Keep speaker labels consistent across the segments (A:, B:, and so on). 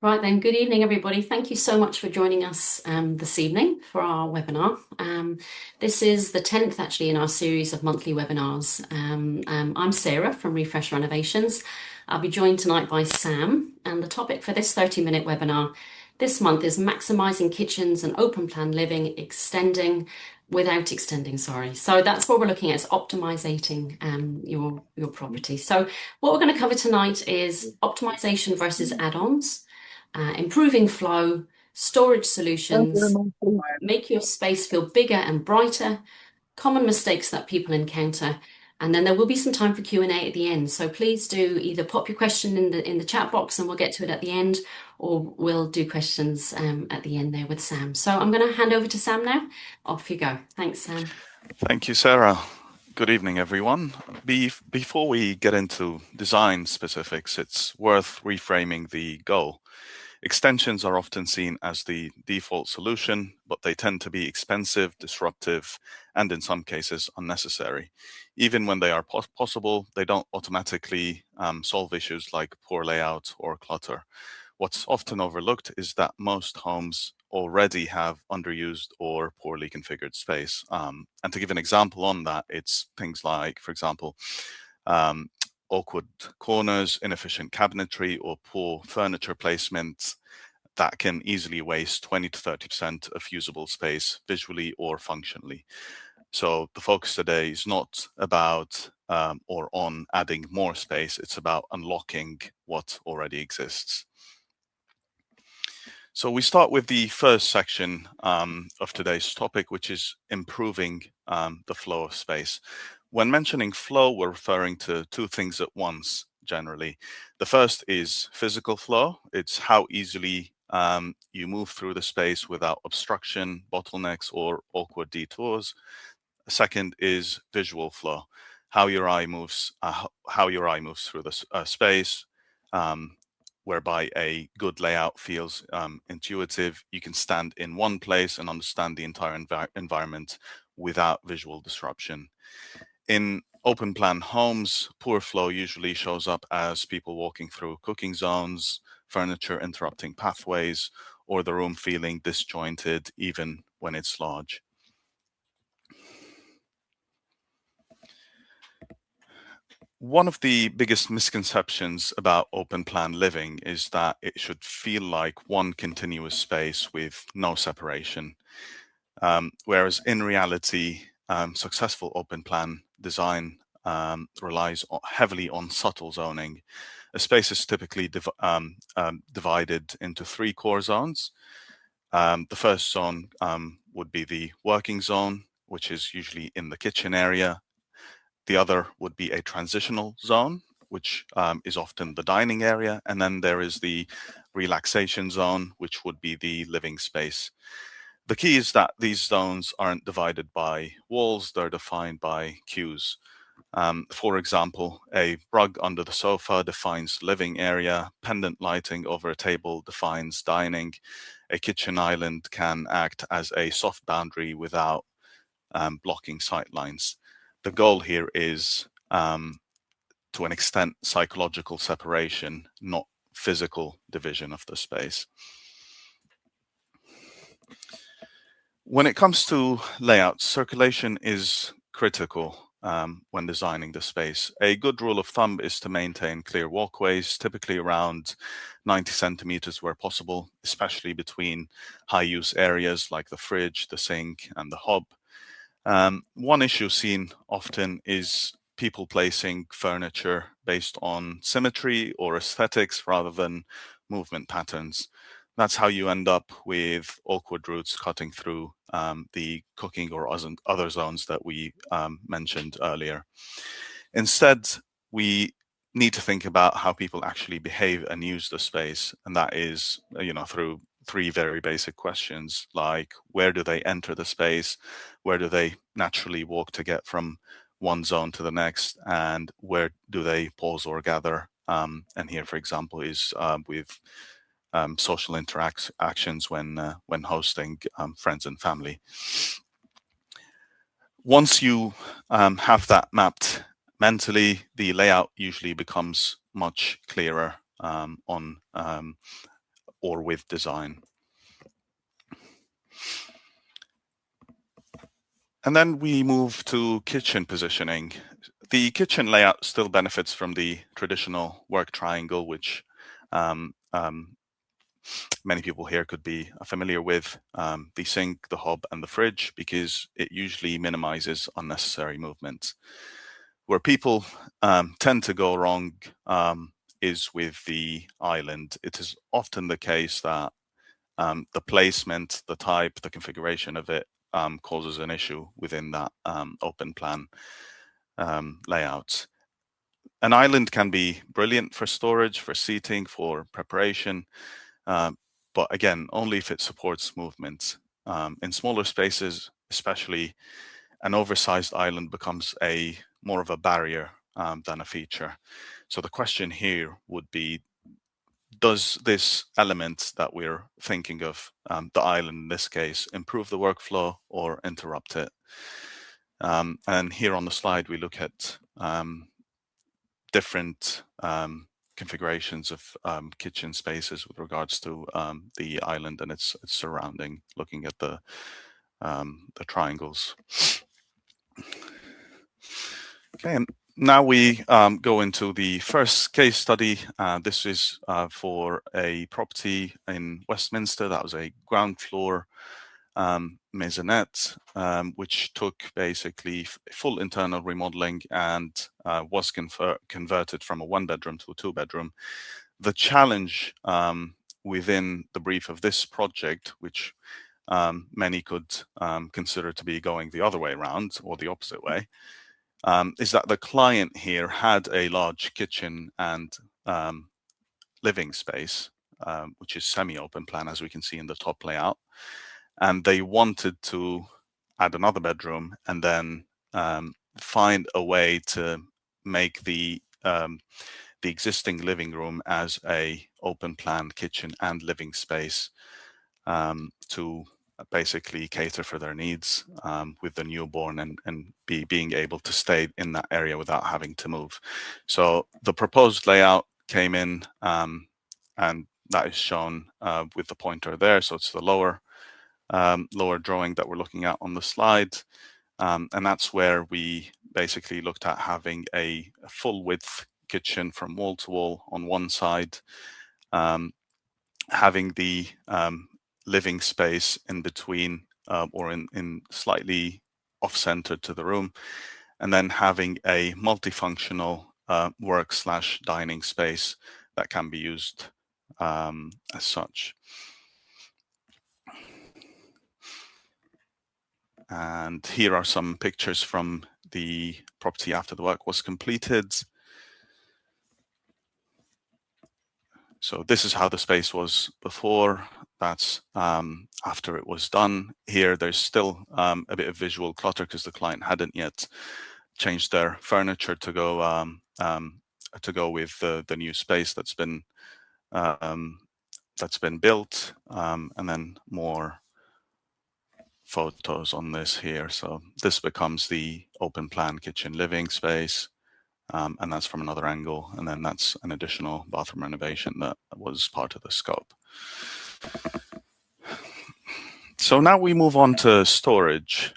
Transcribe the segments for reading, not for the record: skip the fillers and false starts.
A: Right then, good evening, everybody. Thank you so much for joining us this evening for our webinar. This is the 10th actually in our series of monthly webinars. I'm Sarah from Renovations. I'll be joined tonight by Sam, and the topic for this 30-minute webinar this month is maximising kitchens and open plan living, without extending, sorry. So that's what we're looking at, is optimizing your property. So what we're going to cover tonight is optimization versus add-ons, improving flow, storage solutions, make your space feel bigger and brighter, common mistakes that people encounter, and then there will be some time for Q&A at the end. So please do either pop your question in the chat box and we'll get to it at the end, or we'll do questions at the end there with Sam. So I'm going to hand over to Sam now. Off you go. Thanks, Sam.
B: Thank you, Sarah. Good evening, everyone. Before we get into design specifics, it's worth reframing the goal. Extensions are often seen as the default solution, but they tend to be expensive, disruptive, and in some cases unnecessary. Even when they are possible, they don't automatically solve issues like poor layout or clutter. What's often overlooked is that most homes already have underused or poorly configured space. And to give an example on that, it's things like, for example, um, awkward corners, inefficient cabinetry, or poor furniture placement that can easily waste 20 to 30% of usable space visually or functionally. So the focus today is not about or on adding more space, it's about unlocking what already exists. So we start with the first section of today's topic, which is improving the flow of space. When mentioning flow, we're referring to two things at once, generally. The first is physical flow. It's how easily you move through the space without obstruction, bottlenecks, or awkward detours. The second is visual flow, how your eye moves through the space. Whereby a good layout feels intuitive. You can stand in one place and understand the entire environment without visual disruption. In open plan homes, poor flow usually shows up as people walking through cooking zones, furniture interrupting pathways, or the room feeling disjointed even when it's large. One of the biggest misconceptions about open plan living is that it should feel like one continuous space with no separation. Whereas in reality, successful open plan design relies heavily on subtle zoning. A space is typically divided into three core zones. The first zone would be the working zone, which is usually in the kitchen area. The other would be a transitional zone, which is often the dining area. And then there is the relaxation zone, which would be the living space. The key is that these zones aren't divided by walls, they're defined by cues. For example, a rug under the sofa defines living area, pendant lighting over a table defines dining, a kitchen island can act as a soft boundary without blocking sight lines. The goal here is, to an extent, psychological separation, not physical division of the space. When it comes to layout, circulation is critical when designing the space. A good rule of thumb is to maintain clear walkways, typically around 90 centimeters where possible, especially between high-use areas like the fridge, the sink, and the hob. One issue seen often is people placing furniture based on symmetry or aesthetics rather than movement patterns. That's how you end up with awkward routes cutting through the cooking or other zones that we mentioned earlier. Instead, we need to think about how people actually behave and use the space, and that is, through three very basic questions, like where do they enter the space, where do they naturally walk to get from one zone to the next, and where do they pause or gather. And here, for example, is with social interactions when hosting friends and family. Once you have that mapped mentally, the layout usually becomes much clearer on or with design. And then we move to kitchen positioning. The kitchen layout still benefits from the traditional work triangle, which many people here could be familiar with, the sink, the hob, and the fridge, because it usually minimizes unnecessary movement. Where people tend to go wrong is with the island. It is often the case that the placement, the type, the configuration of it causes an issue within that open plan layout. An island can be brilliant for storage, for seating, for preparation, uh, but again, only if it supports movement. In smaller spaces, especially, an oversized island becomes a more of a barrier than a feature. So the question here would be, does this element that we're thinking of, the island in this case, improve the workflow or interrupt it? And here on the slide, we look at different configurations of kitchen spaces with regards to the island and its surrounding, looking at the triangles. Okay, and now we go into the first case study. This is for a property in Westminster that was a ground floor maisonette, which took basically full internal remodeling and was converted from a one-bedroom to a two-bedroom. The challenge within the brief of this project, which many could consider to be going the other way around or the opposite way, is that the client here had a large kitchen and living space, which is semi-open plan, as we can see in the top layout. And they wanted to add another bedroom and then find a way to make the existing living room as a open plan kitchen and living space to basically cater for their needs with the newborn and being able to stay in that area without having to move. So the proposed layout came in and that is shown with the pointer there. So it's the lower drawing that we're looking at on the slide. And that's where we basically looked at having a full width kitchen from wall to wall on one side, having the living space in between or in slightly off-center to the room, and then having a multifunctional work/dining space that can be used as such. And here are some pictures from the property after the work was completed. So this is how the space was before. That's after it was done. Here, there's still a bit of visual clutter because the client hadn't yet changed their furniture to go with the new space that's been built, and then more photos on this here. So this becomes the open plan kitchen living space. And that's from another angle. And then that's an additional bathroom renovation that was part of the scope. So now we move on to storage.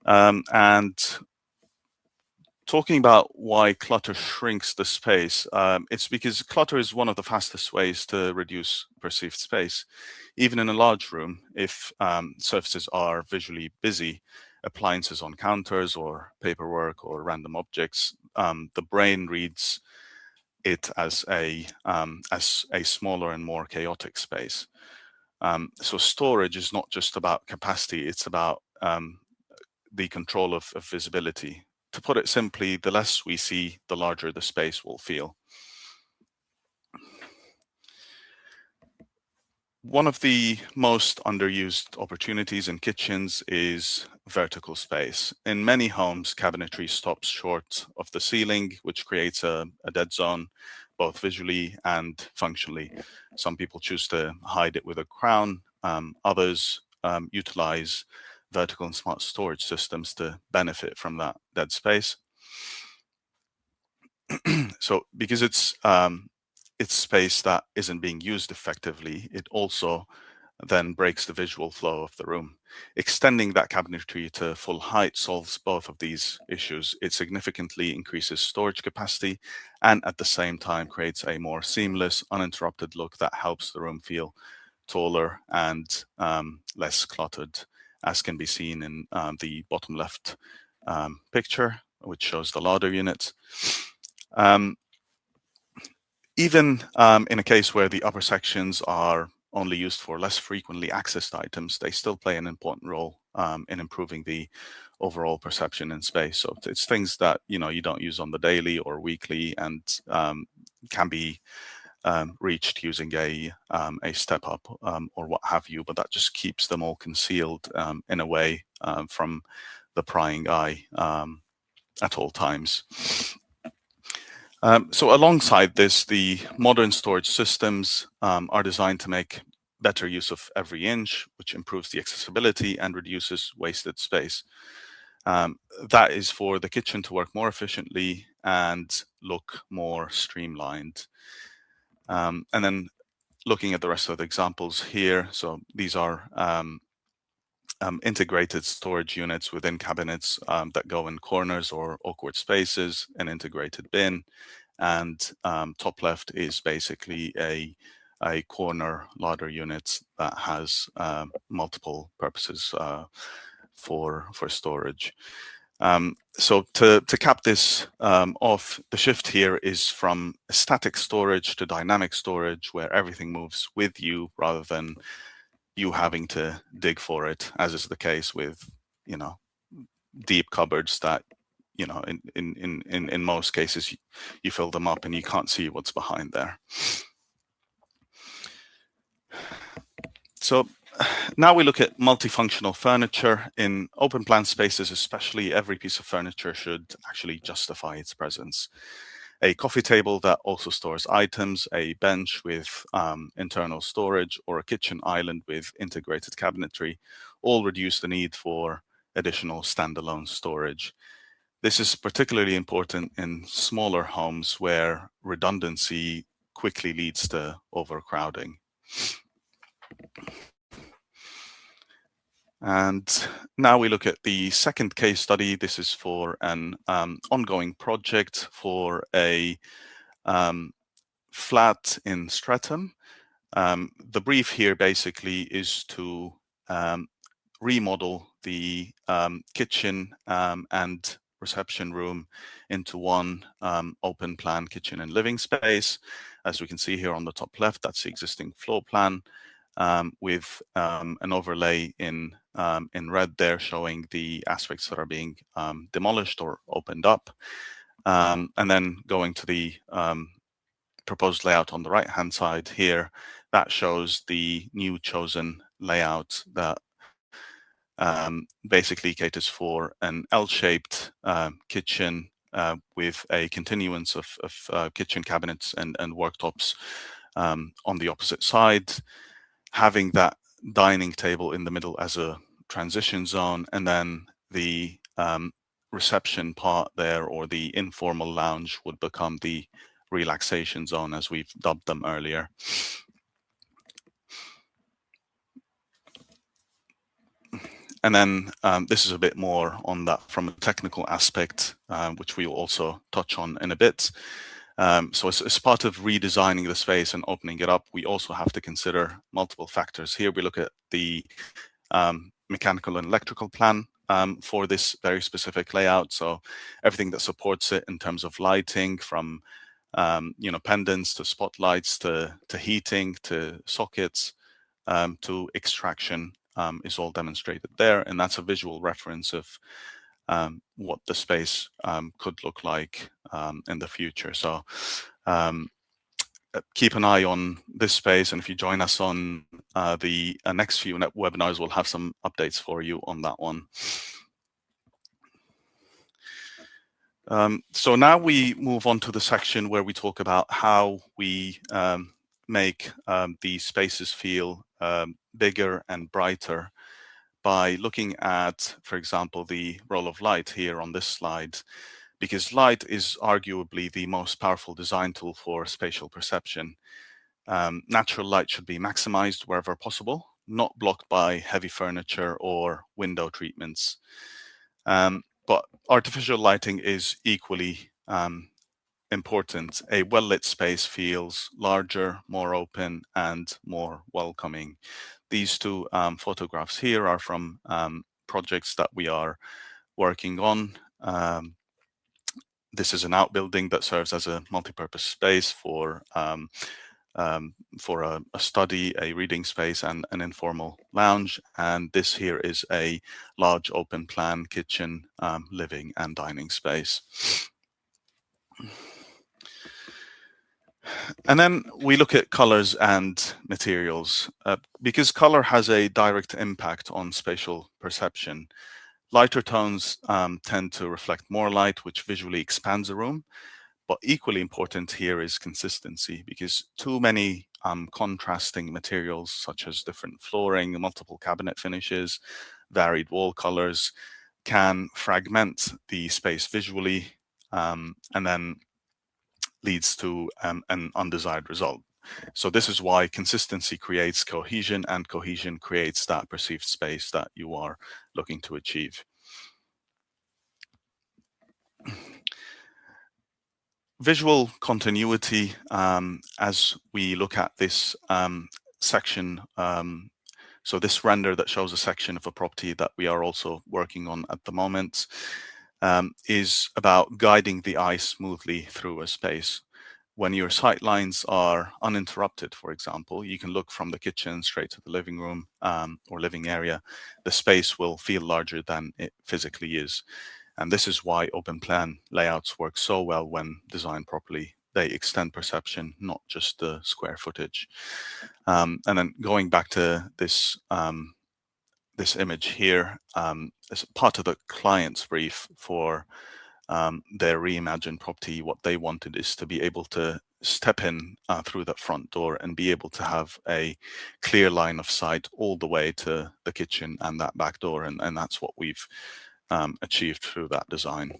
B: And talking about why clutter shrinks the space, it's because clutter is one of the fastest ways to reduce perceived space. Even in a large room, if surfaces are visually busy, appliances on counters or paperwork or random objects, the brain reads it as a smaller and more chaotic space. So storage is not just about capacity; it's about the control of visibility. To put it simply, the less we see, the larger the space will feel. One of the most underused opportunities in kitchens is vertical space. In many homes, cabinetry stops short of the ceiling, which creates a dead zone, both visually and functionally. Some people choose to hide it with a crown. Others utilize vertical and smart storage systems to benefit from that dead space. So because it's it's space that isn't being used effectively, it also then breaks the visual flow of the room. Extending that cabinetry to full height solves both of these issues. It significantly increases storage capacity and at the same time creates a more seamless, uninterrupted look that helps the room feel taller and less cluttered, as can be seen in the bottom left picture, which shows the larder unit. Even in a case where the upper sections are only used for less frequently accessed items, they still play an important role in improving the overall perception in space. So it's things that you don't use on the daily or weekly, and can be reached using a step up or what have you, but that just keeps them all concealed in a way from the prying eye at all times. So alongside this, the modern storage systems are designed to make better use of every inch, which improves the accessibility and reduces wasted space. That is for the kitchen to work more efficiently and look more streamlined. And then looking at the rest of the examples here, so these are integrated storage units within cabinets that go in corners or awkward spaces, an integrated bin, and top left is basically a corner larder unit that has multiple purposes for storage. So to cap this off, the shift here is from static storage to dynamic storage, where everything moves with you rather than you having to dig for it, as is the case with deep cupboards that in most cases you fill them up and you can't see what's behind there. So now we look at multifunctional furniture. In open plan spaces especially, every piece of furniture should actually justify its presence. A coffee table that also stores items, a bench with internal storage, or a kitchen island with integrated cabinetry all reduce the need for additional standalone storage. This is particularly important in smaller homes where redundancy quickly leads to overcrowding. And now we look at the second case study. This is for an ongoing project for a flat in Streatham. The brief here basically is to remodel the kitchen and reception room into one open plan kitchen and living space. As we can see here on the top left, that's the existing floor plan with an overlay in red there showing the aspects that are being demolished or opened up. And then going to the proposed layout on the right hand side here, that shows the new chosen layout that basically caters for an L-shaped kitchen with a continuance of kitchen cabinets and worktops on the opposite side, having that dining table in the middle as a transition zone, and then the reception part there, or the informal lounge, would become the relaxation zone, as we've dubbed them earlier. And then this is a bit more on that from a technical aspect, which we will also touch on in a bit. So as part of redesigning the space and opening it up, we also have to consider multiple factors. Here we look at the mechanical and electrical plan for this very specific layout. So everything that supports it in terms of lighting, from pendants to spotlights to heating to sockets to extraction is all demonstrated there, and that's a visual reference of what the space could look like in the future. So keep an eye on this space, and if you join us on the next few webinars, we'll have some updates for you on that one. So now we move on to the section where we talk about how we make these spaces feel bigger and brighter by looking at, for example, the role of light here on this slide. because light is arguably the most powerful design tool for spatial perception. Natural light should be maximized wherever possible, not blocked by heavy furniture or window treatments. But artificial lighting is equally important. A well-lit space feels larger, more open, and more welcoming. These two photographs here are from projects that we are working on. This is an outbuilding that serves as a multi-purpose space for a study, a reading space, and an informal lounge. And this here is a large open plan kitchen, living and dining space. And then we look at colors and materials. Because color has a direct impact on spatial perception, lighter tones tend to reflect more light, which visually expands a room. But equally important here is consistency, because too many contrasting materials, such as different flooring, multiple cabinet finishes, varied wall colors, can fragment the space visually, and then leads to an undesired result. So this is why consistency creates cohesion, and cohesion creates that perceived space that you are looking to achieve. Visual continuity, as we look at this section, so this render that shows a section of a property that we are also working on at the moment, is about guiding the eye smoothly through a space. When your sight lines are uninterrupted, for example, you can look from the kitchen straight to the living room or living area. The space will feel larger than it physically is. And this is why open plan layouts work so well when designed properly. They extend perception, not just the square footage. And then going back to this this image here, as part of the client's brief for their reimagined property, what they wanted is to be able to step in through that front door and be able to have a clear line of sight all the way to the kitchen and that back door. And that's what we've achieved through that design.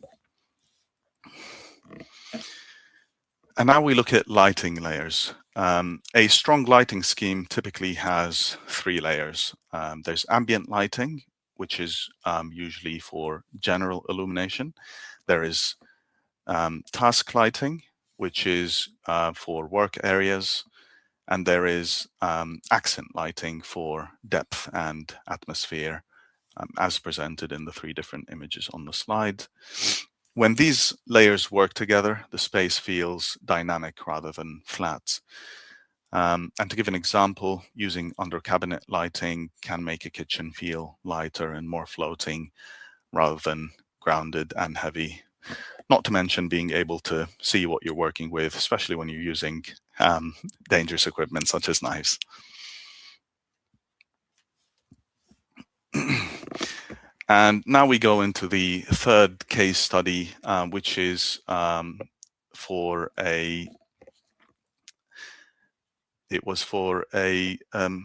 B: And now we look at lighting layers. A strong lighting scheme typically has 3 layers. There's ambient lighting, which is usually for general illumination. There is task lighting, which is for work areas. And there is accent lighting for depth and atmosphere, as presented in the 3 different images on the slide. When these layers work together, the space feels dynamic rather than flat. And to give an example, using under cabinet lighting can make a kitchen feel lighter and more floating rather than grounded and heavy. Not to mention being able to see what you're working with, especially when you're using dangerous equipment such as knives. And now we go into the third case study, which is for a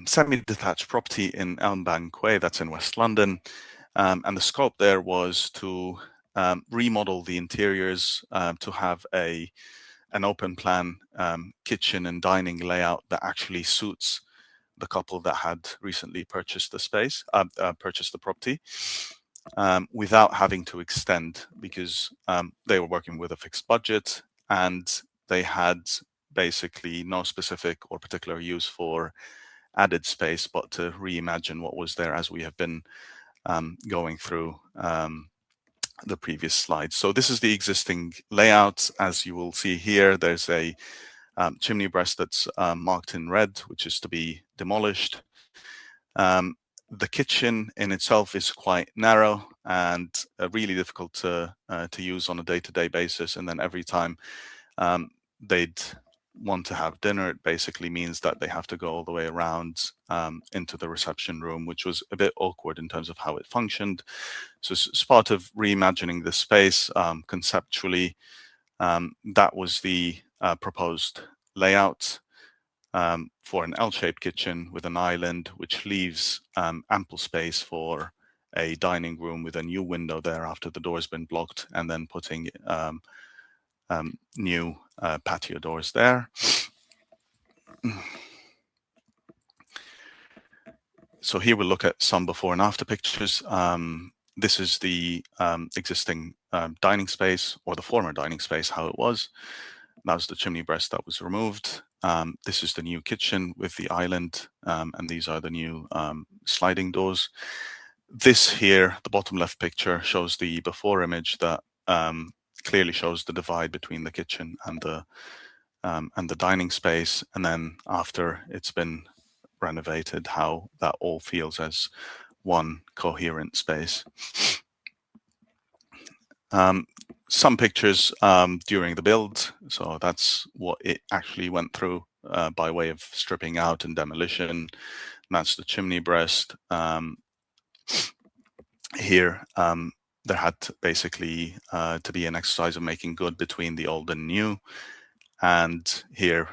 B: semi-detached property in Elmbank Way, that's in West London. And the scope there was to remodel the interiors to have an open plan kitchen and dining layout that actually suits the couple that had recently purchased the space, purchased the property, without having to extend, because they were working with a fixed budget and they had basically no specific or particular use for added space, but to reimagine what was there, as we have been going through the previous slides. So this is the existing layout. As you will see here, there's a chimney breast that's marked in red, which is to be demolished. The kitchen in itself is quite narrow and really difficult to use on a day-to-day basis. And then every time they'd want to have dinner, it basically means that they have to go all the way around into the reception room, which was a bit awkward in terms of how it functioned. So as part of reimagining the space conceptually, that was the proposed layout for an L-shaped kitchen with an island, which leaves ample space for a dining room with a new window there after the door's been blocked, and then putting new patio doors there. So here we'll look at some before and after pictures. This is the existing dining space, or the former dining space, how it was. That was the chimney breast that was removed. This is the new kitchen with the island, and these are the new sliding doors. This here, the bottom left picture, shows the before image that clearly shows the divide between the kitchen and the dining space, and then after it's been renovated, how that all feels as one coherent space. Some pictures during the build, so that's what it actually went through by way of stripping out and demolition. That's the chimney breast. Here, there had basically to be an exercise of making good between the old and new, and here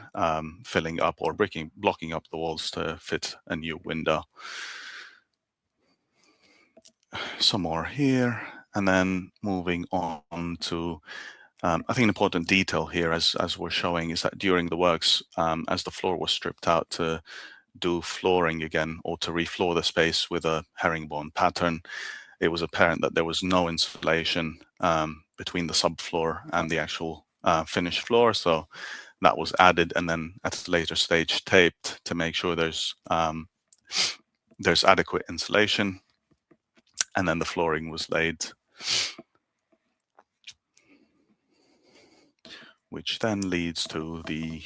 B: filling up or blocking up the walls to fit a new window. Some more here, and then moving on to I think an important detail here, as we're showing, is that during the works, as the floor was stripped out to do flooring again, or to refloor the space with a herringbone pattern, it was apparent that there was no insulation between the subfloor and the actual finished floor. So that was added, and then at a later stage taped to make sure there's adequate insulation. And then the flooring was laid, which then leads to the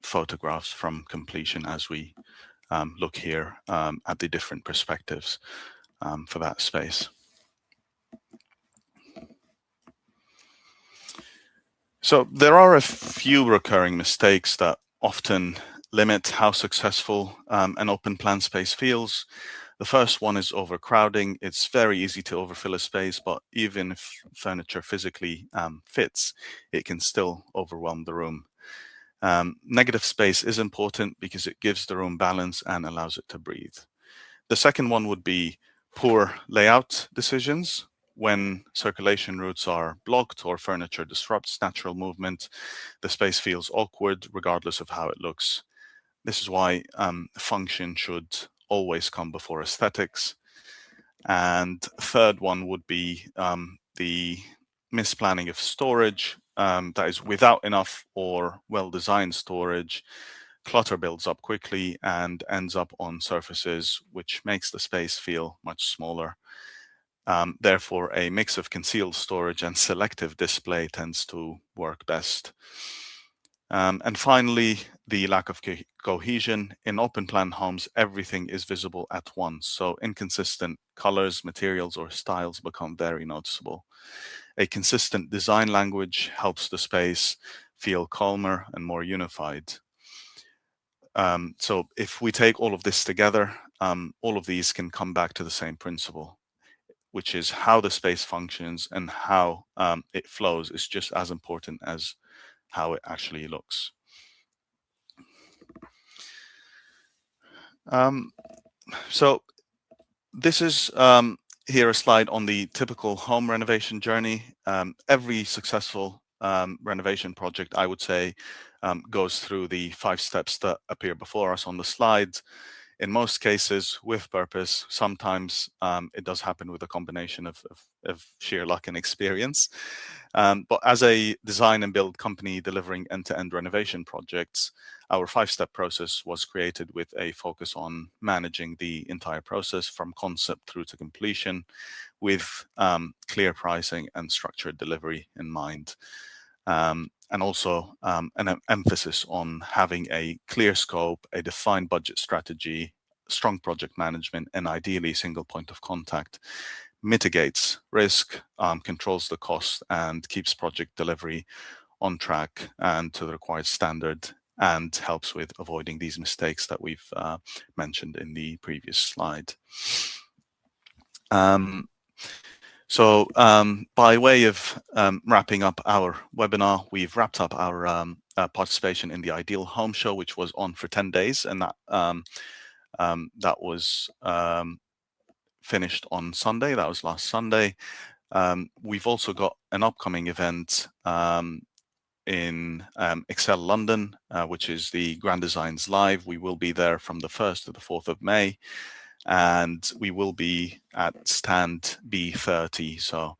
B: photographs from completion as we look here at the different perspectives for that space. So there are a few recurring mistakes that often limit how successful an open plan space feels. The first one is overcrowding. It's very easy to overfill a space, but even if furniture physically fits, it can still overwhelm the room. Negative space is important because it gives the room balance and allows it to breathe. The second one would be poor layout decisions. When circulation routes are blocked or furniture disrupts natural movement, the space feels awkward regardless of how it looks. This is why function should always come before aesthetics. And third one would be the misplanning of storage, that is without enough or well-designed storage. Clutter builds up quickly and ends up on surfaces, which makes the space feel much smaller. Therefore, a mix of concealed storage and selective display tends to work best. And finally, the lack of cohesion. In open plan homes, everything is visible at once, so inconsistent colors, materials, or styles become very noticeable. A consistent design language helps the space feel calmer and more unified. So if we take all of this together, all of these can come back to the same principle, which is how the space functions and how it flows is just as important as how it actually looks. So this is here a slide on the typical home renovation journey. Every successful renovation project, I would say, goes through the 5 steps that appear before us on the slide. In most cases, with purpose. Sometimes it does happen with a combination of sheer luck and experience. But as a design and build company delivering end-to-end renovation projects, our 5-step process was created with a focus on managing the entire process from concept through to completion, with clear pricing and structured delivery in mind. And also an emphasis on having a clear scope, a defined budget strategy, strong project management, and ideally single point of contact. Mitigates risk, controls the cost, and keeps project delivery on track and to the required standard, and helps with avoiding these mistakes that we've mentioned in the previous slide. So by way of wrapping up our webinar, we've wrapped up our participation in the Ideal Home Show, which was on for 10 days, and that was finished on Sunday. That was last Sunday. We've also got an upcoming event in Excel London, which is the Grand Designs Live. We will be there from the 1st to the 4th of May, and we will be at stand B30. So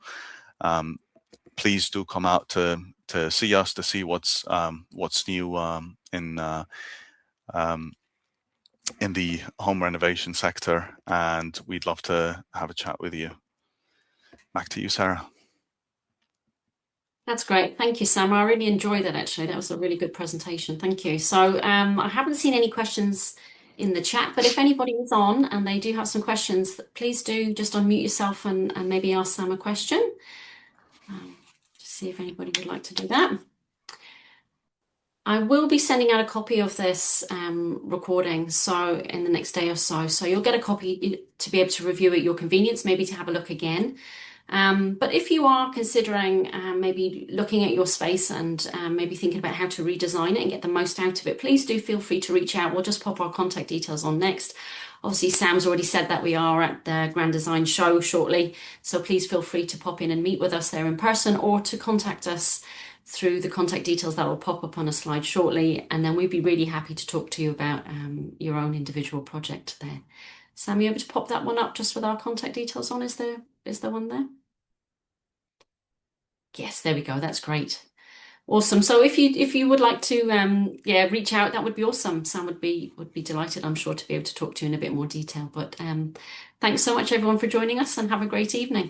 B: please do come out to see us, to see what's new in the home renovation sector, and we'd love to have a chat with you. Back to you, Sarah.
A: That's great. Thank you, Sam. I really enjoyed that actually. That was a really good presentation. Thank you. So I haven't seen any questions in the chat, but if anybody is on and they do have some questions, please do just unmute yourself and maybe ask Sam a question. Just see if anybody would like to do that. I will be sending out a copy of this recording so in the next day or so. So you'll get a copy to be able to review at your convenience, maybe to have a look again. But if you are considering maybe looking at your space and maybe thinking about how to redesign it and get the most out of it, please do feel free to reach out. We'll just pop our contact details on next. Obviously, Sam's already said that we are at the Grand Design Show shortly, so please feel free to pop in and meet with us there in person or to contact us through the contact details that will pop up on a slide shortly, and then we'd be really happy to talk to you about your own individual project there. Sam, you able to pop that one up just with our contact details on? Is there one there? Yes, there we go. That's great. Awesome. So if you would like to reach out, that would be awesome. Sam would be delighted, I'm sure, to be able to talk to you in a bit more detail. But thanks so much everyone for joining us and have a great evening.